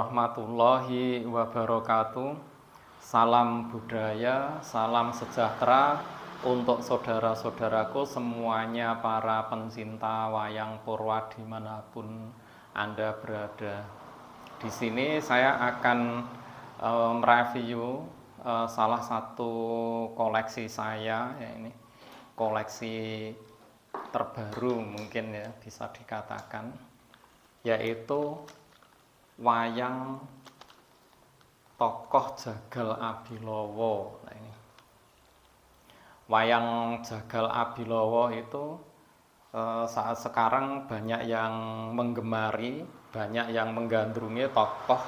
warahmatullahi wabarakatuh. Salam budaya, salam sejahtera untuk saudara-saudaraku semuanya para pencinta wayang purwa dimanapun Anda berada. Di sini saya akan mereview salah satu koleksi saya, ya ini koleksi terbaru mungkin ya bisa dikatakan, yaitu wayang tokoh Jagal Abilowo. Nah, ini wayang Jagal Abilowo itu saat sekarang banyak yang menggemari, banyak yang menggandrungi tokoh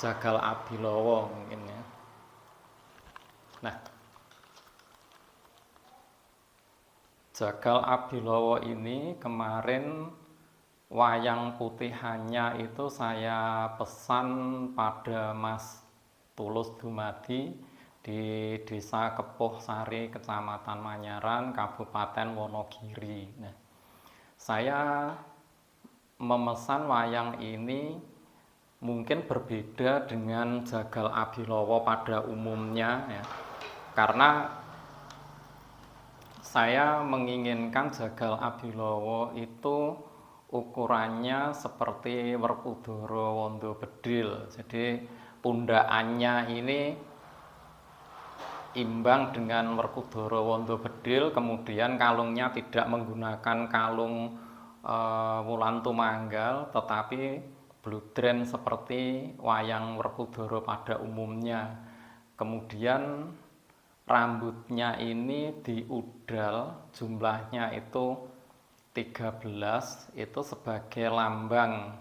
Jagal Abilowo mungkin ya. Nah, Jagal Abilowo ini kemarin wayang putihannya itu saya pesan pada Mas Tulus Dumadi di Desa Kepuh Sari, Kecamatan Manyaran, Kabupaten Wonogiri. Nah, saya memesan wayang ini mungkin berbeda dengan Jagal Abilowo pada umumnya ya, karena saya menginginkan Jagal Abilowo itu ukurannya seperti Werkudara Wanda Bedhil. Jadi pundakannya ini imbang dengan Werkudara Wanda Bedhil, kemudian kalungnya tidak menggunakan kalung Wulan Tumanggal, tetapi bludren seperti wayang Werkudara pada umumnya. Kemudian rambutnya ini diudal, jumlahnya itu 13, itu sebagai lambang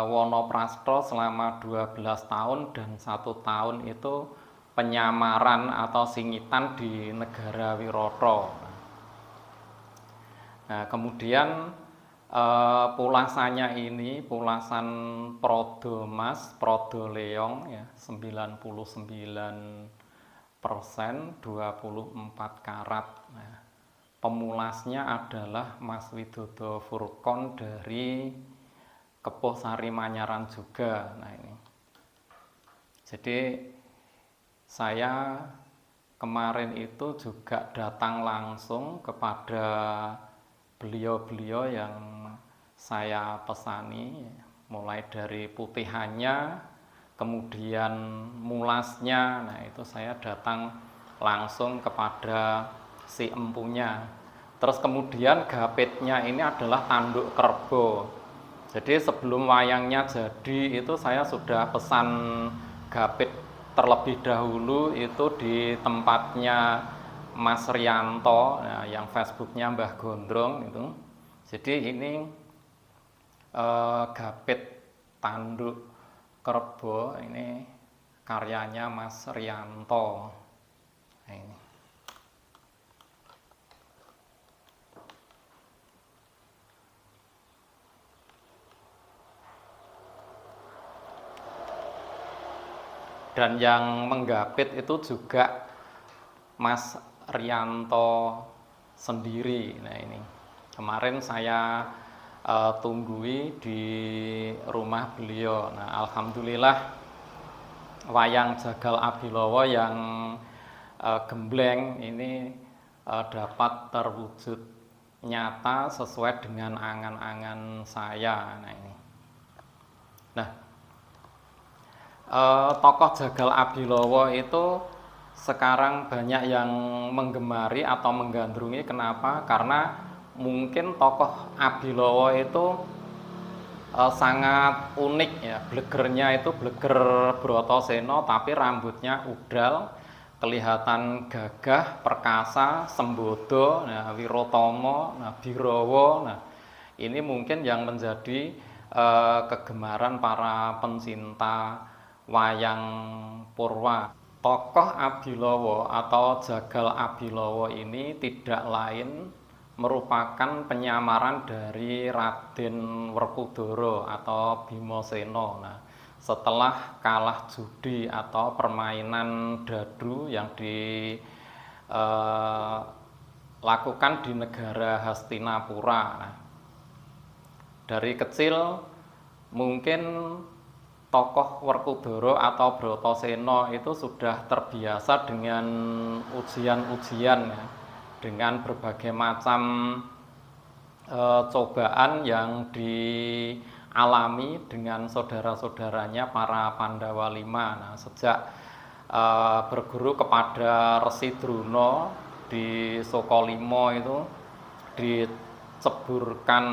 Wonoprastho selama 12 tahun dan 1 tahun itu penyamaran atau singitan di negara Wirata. Nah, kemudian pulasannya ini pulasan Prodo Mas, Prodo Leong ya, 99%, 24 karat. Nah, pemulasnya adalah Mas Widodo Furkon dari Kepuh Sari Manyaran juga. Nah, ini jadi saya kemarin itu juga datang langsung kepada beliau-beliau yang saya pesani, mulai dari putihannya, kemudian mulasnya. Nah, itu saya datang langsung kepada si empunya. Terus kemudian gapitnya ini adalah tanduk kerbau. Jadi sebelum wayangnya jadi itu saya sudah pesan gapit terlebih dahulu itu di tempatnya Mas Rianto, ya, yang Facebooknya Mbah Gondrong itu. Jadi ini gapit tanduk kerbau ini karyanya Mas Rianto. Nah, ini. Dan yang menggapit itu juga Mas Rianto sendiri. Nah, ini kemarin saya tunggui di rumah beliau. Nah, alhamdulillah wayang Jagal Abilowo yang gembleng ini dapat terwujud nyata sesuai dengan angan-angan saya. Nah, ini. Nah, tokoh Jagal Abilowo itu sekarang banyak yang menggemari atau menggandrungi. Kenapa? Karena mungkin tokoh Abilowo itu sangat unik ya. Blegernya itu bleger Bratasena, tapi rambutnya udal, kelihatan gagah, perkasa, sembodo, nah, Wiratomo, nah, Birawa. Nah, ini mungkin yang menjadi kegemaran para pencinta wayang purwa. Tokoh Abilowo atau Jagal Abilowo ini tidak lain merupakan penyamaran dari Raden Werkudara atau Bimasena. Nah, setelah kalah judi atau permainan dadu yang dilakukan di negara Hastinapura. Nah, dari kecil mungkin tokoh Werkudara atau Bratasena itu sudah terbiasa dengan ujian-ujian ya, dengan berbagai macam cobaan yang dialami dengan saudara-saudaranya para Pandawa lima. Nah, sejak berguru kepada Resi Drona di Sokolimo itu diceburkan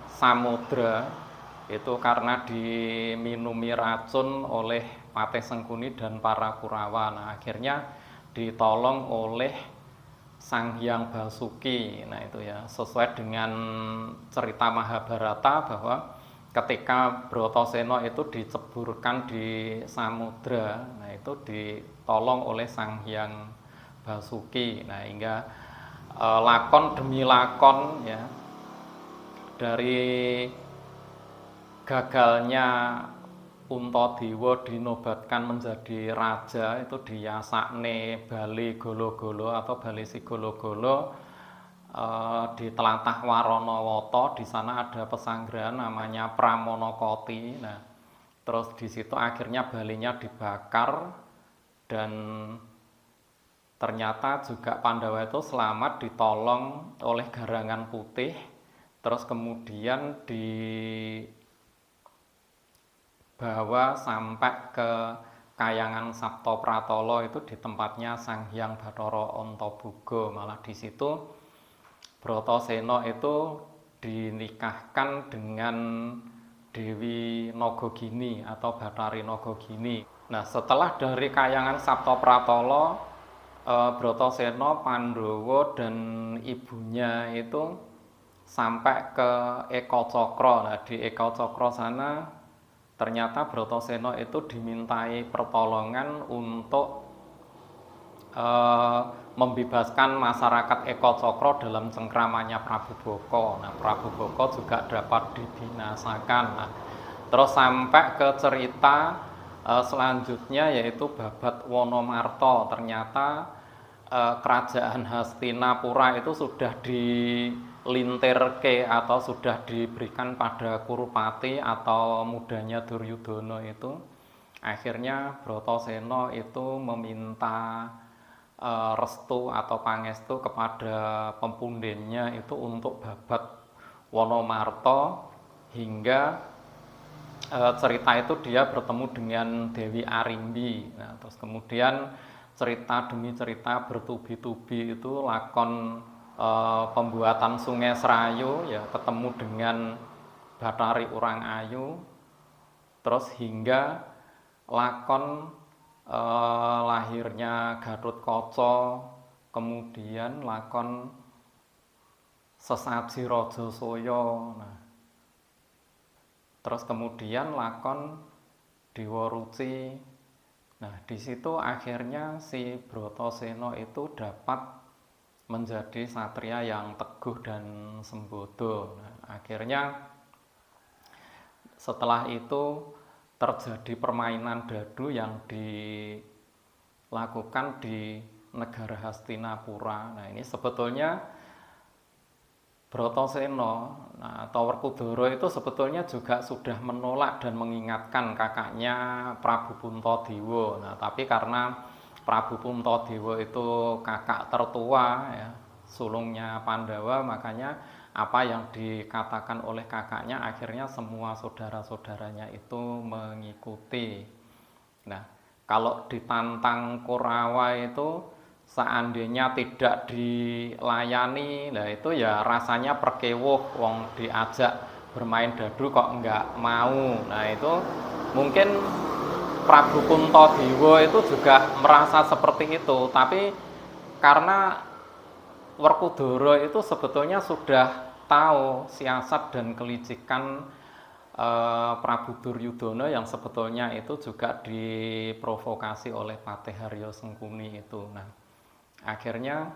samudra itu karena diminumi racun oleh Patih Sengkuni dan para Kurawa. Nah, akhirnya ditolong oleh Sang Hyang Basuki. Nah, itu ya sesuai dengan cerita Mahabharata bahwa ketika Bratasena itu diceburkan di samudra, nah itu ditolong oleh Sang Hyang Basuki. Nah, hingga lakon demi lakon ya, dari gagalnya Puntadewa dinobatkan menjadi raja itu di Yasakne Bale Golo-golo atau Bale Sigolo-golo di telatah Waranawata. Di sana ada pesanggerahan namanya Pramonokoti. Nah, terus di situ akhirnya balenya dibakar dan ternyata juga Pandawa itu selamat ditolong oleh Garangan Putih. Terus kemudian dibawa sampai ke Kayangan Saptopratala itu di tempatnya Sang Hyang Bathara Antaboga. Malah di situ Bratasena itu dinikahkan dengan Dewi Nagagini atau Bathari Nagagini. Nah, setelah dari Kayangan Saptopratala, Bratasena, Pandhawa dan ibunya itu sampai ke Ekacakra. Nah, di Ekacakra sana ternyata Bratasena itu dimintai pertolongan untuk membebaskan masyarakat Ekacakra dalam cengkramannya Prabu Baka. Nah, Prabu Baka juga dapat dibinasakan. Nah, terus sampai ke cerita selanjutnya yaitu Babat Wonomarta. Ternyata kerajaan Hastinapura itu sudah dilintirke atau sudah diberikan pada Kurupati atau mudanya Duryudana itu. Akhirnya Bratasena itu meminta restu atau pangestu kepada pempundennya itu untuk Babat Wonomarta, hingga cerita itu dia bertemu dengan Dewi Arimbi. Nah, terus kemudian cerita demi cerita bertubi-tubi itu lakon pembuatan Sungai Serayu ya, ketemu dengan Bathari Urangayu, terus hingga lakon lahirnya Gatotkaca, kemudian lakon Sesaji Rajasaya. Nah, terus kemudian lakon Dewa Ruci. Nah, di situ akhirnya si Bratasena itu dapat menjadi satria yang teguh dan sembodo. Nah, akhirnya setelah itu terjadi permainan dadu yang dilakukan di negara Hastinapura. Nah, ini sebetulnya Bratasena atau Werkudara itu sebetulnya juga sudah menolak dan mengingatkan kakaknya Prabu Puntadewa. Nah, tapi karena Prabu Puntadewa itu kakak tertua ya, sulungnya Pandawa, makanya apa yang dikatakan oleh kakaknya akhirnya semua saudara-saudaranya itu mengikuti. Nah, kalau ditantang Kurawa itu seandainya tidak dilayani, nah itu ya rasanya perkewuh, wong diajak bermain dadu kok enggak mau. Nah, itu mungkin Prabu Puntadewa itu juga merasa seperti itu, tapi karena Werkudara itu sebetulnya sudah tahu siasat dan kelicikan Prabu Duryudana yang sebetulnya itu juga diprovokasi oleh Patih Haryo Sengkuni itu. Nah, akhirnya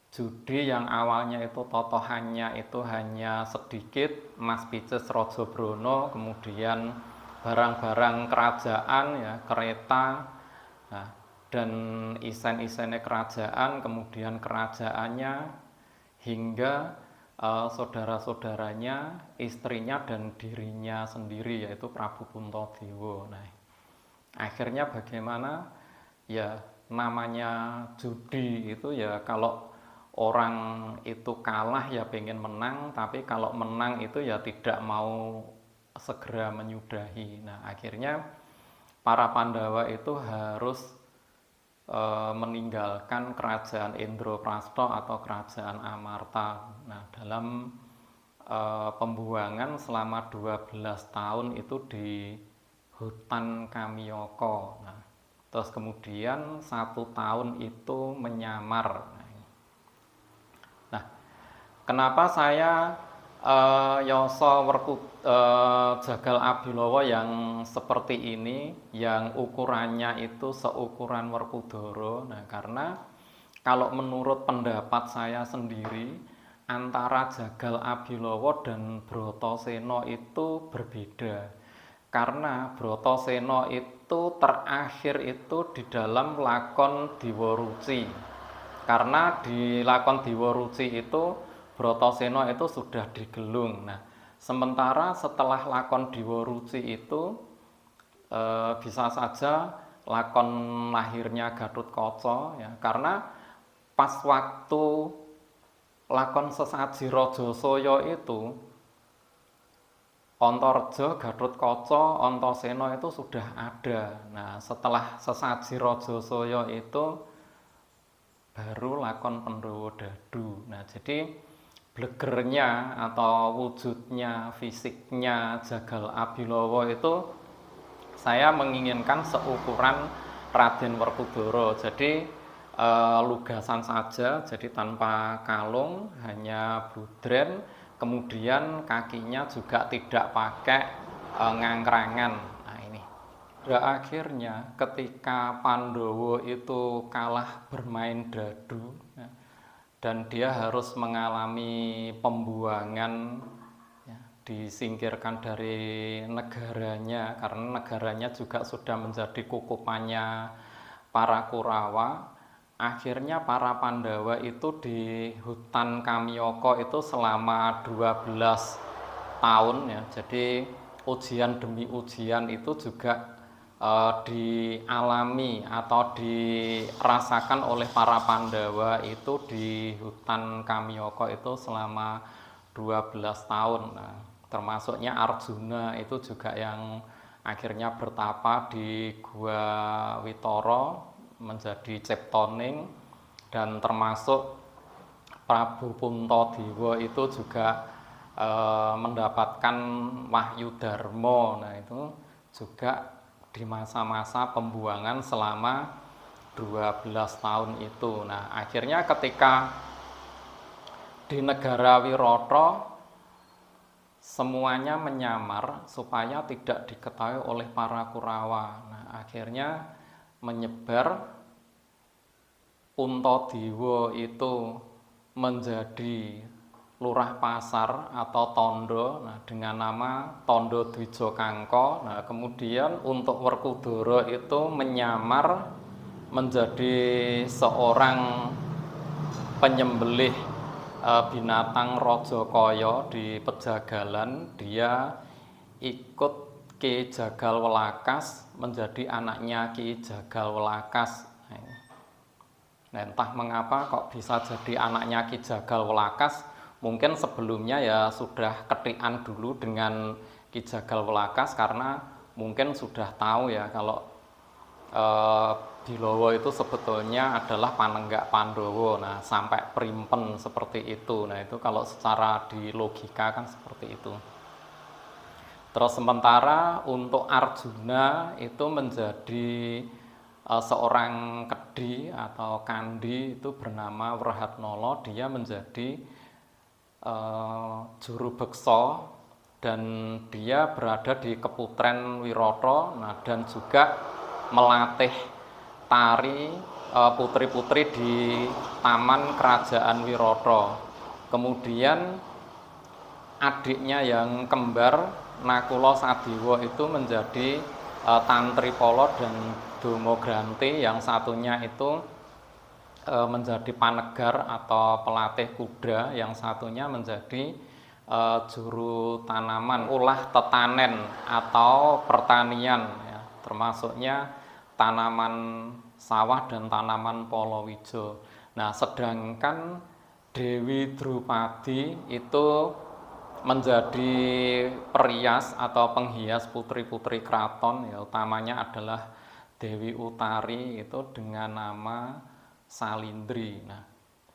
judi yang awalnya itu totohannya itu hanya sedikit, Mas Pices Rajabrono, kemudian barang-barang kerajaan ya, kereta, nah, dan isen-isennya kerajaan, kemudian kerajaannya, hingga saudara-saudaranya, istrinya dan dirinya sendiri yaitu Prabu Puntadewa. Nah, akhirnya bagaimana? Ya namanya judi itu ya kalau orang itu kalah ya pengen menang, tapi kalau menang itu ya tidak mau segera menyudahi. Nah, akhirnya para Pandawa itu harus meninggalkan kerajaan Indraprastha atau kerajaan Amarta. Nah, dalam pembuangan selama 12 tahun itu di hutan Kamiyaka. Nah, terus kemudian 1 tahun itu menyamar. Nah, kenapa saya Jagal Abilawa yang seperti ini, yang ukurannya itu seukuran Werkudara? Nah, karena kalau menurut pendapat saya sendiri, antara Jagal Abilawa dan Bratasena itu berbeda. Karena Bratasena itu terakhir itu di dalam lakon Diwaruci. Karena di lakon Diwaruci itu Bratasena itu sudah digelung. Nah, sementara setelah lakon Diwaruci itu bisa saja lakon lahirnya Gatotkaca ya, karena pas waktu lakon Sesaji Rajasaya itu Antareja, Gatotkaca, Antasena itu sudah ada. Nah, setelah Sesaji Rajasaya itu baru lakon Pandhawa Dadu. Nah, jadi blegernya atau wujudnya, fisiknya Jagal Abilawa itu saya menginginkan seukuran Raden Werkudara. Jadi lugasan saja, jadi tanpa kalung, hanya budren, kemudian kakinya juga tidak pakai ngangkrangan. Nah, ini. Pada akhirnya ketika Pandhawa itu kalah bermain dadu, ya, dan dia harus mengalami pembuangan, ya, disingkirkan dari negaranya karena negaranya juga sudah menjadi kukupannya para Kurawa. Akhirnya para Pandawa itu di hutan Kamiyaka itu selama 12 tahun ya. Jadi ujian demi ujian itu juga dialami atau dirasakan oleh para Pandawa itu di hutan Kamiyaka itu selama 12 tahun. Nah, termasuknya Arjuna itu juga yang akhirnya bertapa di Gua Witara menjadi Ciptoning, dan termasuk Prabu Puntadewa itu juga mendapatkan wahyu dharma. Nah, itu juga di masa-masa pembuangan selama 12 tahun itu. Nah, akhirnya ketika di negara Wirata semuanya menyamar supaya tidak diketahui oleh para Kurawa. Nah, akhirnya menyebar, Puntadewa itu menjadi lurah pasar atau tondo, nah, dengan nama Tondo Dwijakangka. Nah, kemudian untuk Werkudara itu menyamar menjadi seorang penyembelih binatang Rajakaya di Pejagalan. Dia ikut Ki Jagal Welakas menjadi anaknya Ki Jagal Welakas. Nah, entah mengapa kok bisa jadi anaknya Ki Jagal Welakas. Mungkin sebelumnya ya sudah ketikan dulu dengan Ki Jagal Welakas karena mungkin sudah tahu ya kalau Bilawa itu sebetulnya adalah panenggak Pandhawa. Nah, sampai primpen seperti itu. Nah, itu kalau secara di logika kan seperti itu. Terus sementara untuk Arjuna itu menjadi seorang kedi atau kandi itu bernama Wrahatnala. Dia menjadi juru beksa dan dia berada di Keputren Wirata. Nah, dan juga melatih tari putri-putri di Taman Kerajaan Wirata. Kemudian adiknya yang kembar Nakula Sadewa itu menjadi Tantripala dan Domogranti, yang satunya itu menjadi panegar atau pelatih kuda, yang satunya menjadi juru tanaman, ulah tetanen atau pertanian ya, termasuknya tanaman sawah dan tanaman palawija. Nah, sedangkan Dewi Drupadi itu menjadi perias atau penghias putri-putri keraton ya, utamanya adalah Dewi Utari itu dengan nama Salindri. Nah,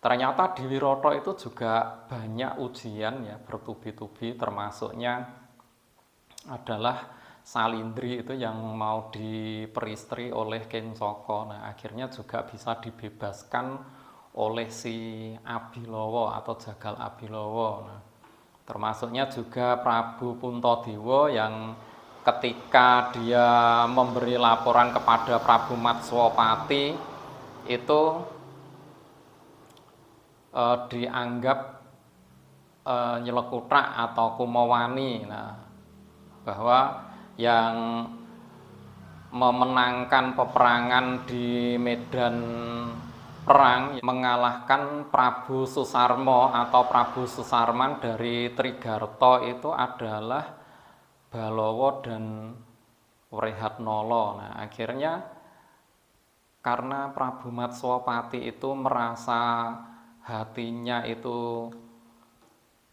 ternyata di Wiroto itu juga banyak ujian ya, bertubi-tubi, termasuknya adalah Salindri itu yang mau diperistri oleh Kencoko. Nah, akhirnya juga bisa dibebaskan oleh si Abilowo atau Jagal Abilowo. Nah, termasuknya juga Prabu Puntadewa yang ketika dia memberi laporan kepada Prabu Matswapati itu dianggap nyelekutak atau kumawani. Nah, bahwa yang memenangkan peperangan di medan perang mengalahkan Prabu Susarmo atau Prabu Susarman dari Trigarta itu adalah Balowo dan Wrehatnala. Nah, akhirnya karena Prabu Matswapati itu merasa hatinya itu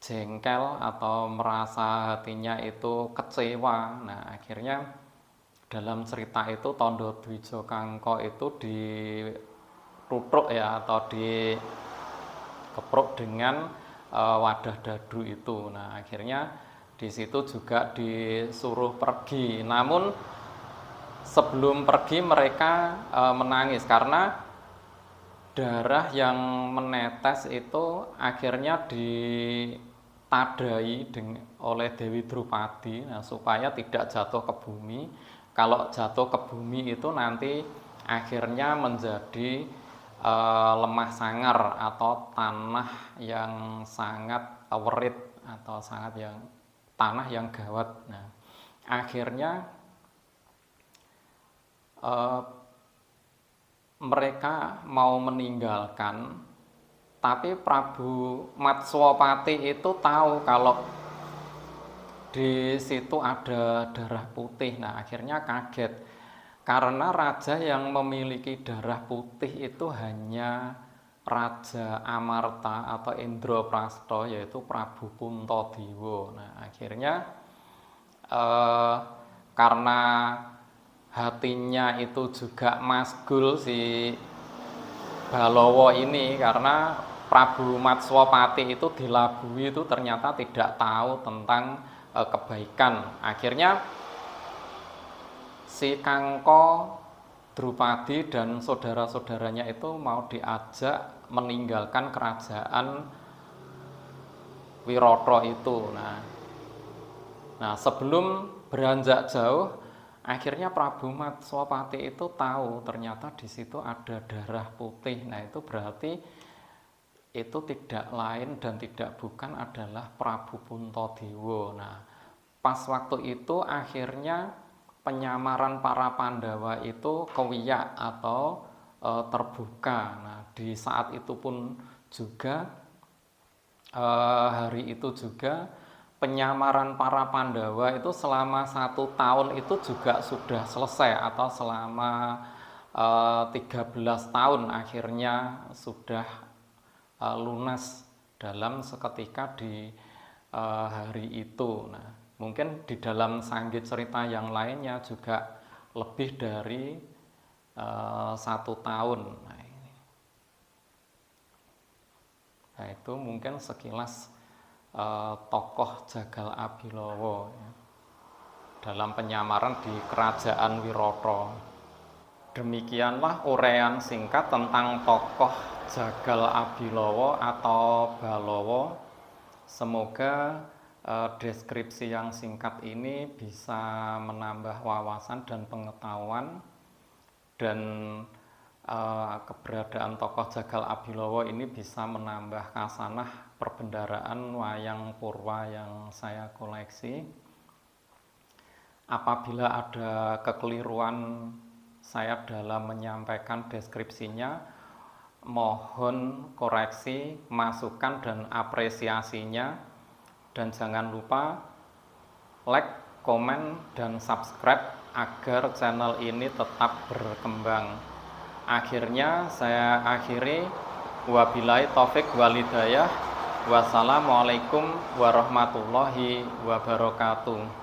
jengkel atau merasa hatinya itu kecewa. Nah, akhirnya dalam cerita itu Tondo Dwijo Kangko itu ditutruk ya, atau dikepruk dengan wadah dadu itu. Nah, akhirnya di situ juga disuruh pergi. Namun sebelum pergi mereka menangis karena darah yang menetes itu akhirnya ditadai oleh Dewi Drupadi, nah, supaya tidak jatuh ke bumi. Kalau jatuh ke bumi itu nanti akhirnya menjadi lemah sangar atau tanah yang sangat werit atau tanah yang gawat. Nah, akhirnya mereka mau meninggalkan, tapi Prabu Matswapati itu tahu kalau di situ ada darah putih. Nah, akhirnya kaget karena raja yang memiliki darah putih itu hanya Raja Amarta atau Indraprastha, yaitu Prabu Puntadewa. Nah, akhirnya karena hatinya itu juga masgul si Balowo ini, karena Prabu Matswapati itu dilabui itu ternyata tidak tahu tentang kebaikan. Akhirnya si Kangko, Drupadi dan saudara-saudaranya itu mau diajak meninggalkan kerajaan Wiroto itu. Nah, sebelum beranjak jauh, akhirnya Prabu Matswapati itu tahu ternyata di situ ada darah putih. Nah, itu berarti itu tidak lain dan tidak bukan adalah Prabu Puntadewa. Nah, pas waktu itu akhirnya penyamaran para Pandawa itu kewiyak atau terbuka. Nah, di saat itu pun juga hari itu juga penyamaran para Pandawa itu selama 1 tahun itu juga sudah selesai, atau selama 13 tahun akhirnya sudah lunas dalam seketika di hari itu. Nah, mungkin di dalam sanggit cerita yang lainnya juga lebih dari 1 tahun. Nah, itu mungkin sekilas tokoh Jagal Abilowo ya, dalam penyamaran di Kerajaan Wiroto. Demikianlah uraian singkat tentang tokoh Jagal Abilowo atau Balowo. Semoga deskripsi yang singkat ini bisa menambah wawasan dan pengetahuan, dan keberadaan tokoh Jagal Abilowo ini bisa menambah khasanah perbendaharaan wayang purwa yang saya koleksi. Apabila ada kekeliruan saya dalam menyampaikan deskripsinya, mohon koreksi, masukan dan apresiasinya, dan jangan lupa like, komen, dan subscribe agar channel ini tetap berkembang. Akhirnya saya akhiri, wabillahi taufik walhidayah. Wassalamualaikum warahmatullahi wabarakatuh.